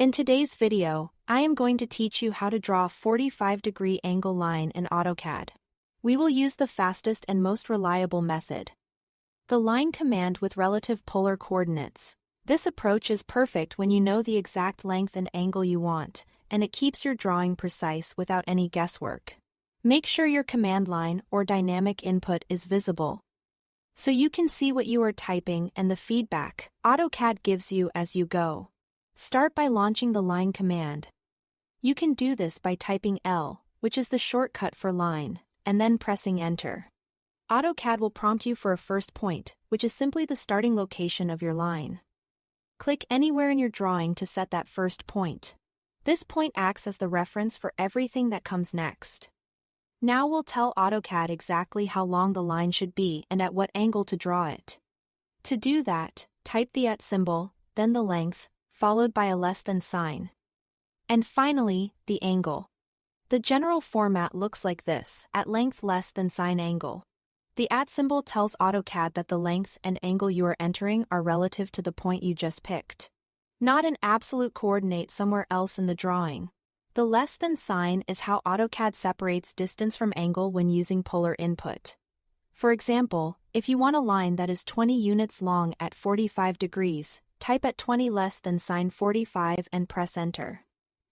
In today's video, I am going to teach you how to draw a 45-degree angle line in AutoCAD. We will use the fastest and most reliable method, the line command with relative polar coordinates. This approach is perfect when you know the exact length and angle you want, and it keeps your drawing precise without any guesswork. Make sure your command line or dynamic input is visible, so you can see what you are typing and the feedback AutoCAD gives you as you go. Start by launching the line command. You can do this by typing L, which is the shortcut for line, and then pressing enter. AutoCAD will prompt you for a first point, which is simply the starting location of your line. Click anywhere in your drawing to set that first point. This point acts as the reference for everything that comes next. Now we'll tell AutoCAD exactly how long the line should be and at what angle to draw it. To do that, type the @ symbol, then the length, followed by a less than sign. And finally, the angle. The general format looks like this: at length less than sign angle. The @ symbol tells AutoCAD that the length and angle you are entering are relative to the point you just picked, not an absolute coordinate somewhere else in the drawing. The less than sign is how AutoCAD separates distance from angle when using polar input. For example, if you want a line that is 20 units long at 45 degrees, type at 20 less than sign 45 and press enter.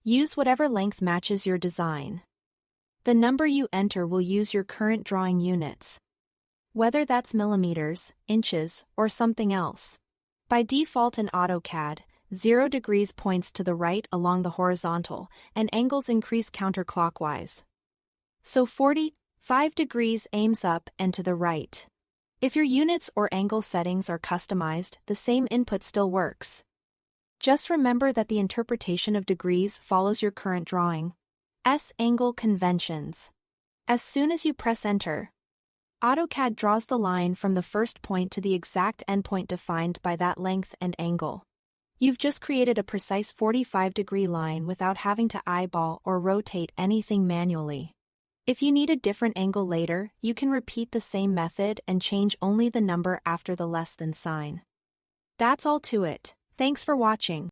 Use whatever length matches your design. The number you enter will use your current drawing units, whether that's millimeters, inches, or something else. By default in AutoCAD, 0 degrees points to the right along the horizontal, and angles increase counterclockwise. So 45 degrees aims up and to the right. If your units or angle settings are customized, the same input still works. Just remember that the interpretation of degrees follows your current drawing. Angle conventions. As soon as you press enter, AutoCAD draws the line from the first point to the exact endpoint defined by that length and angle. You've just created a precise 45-degree line without having to eyeball or rotate anything manually. If you need a different angle later, you can repeat the same method and change only the number after the less than sign. That's all to it. Thanks for watching.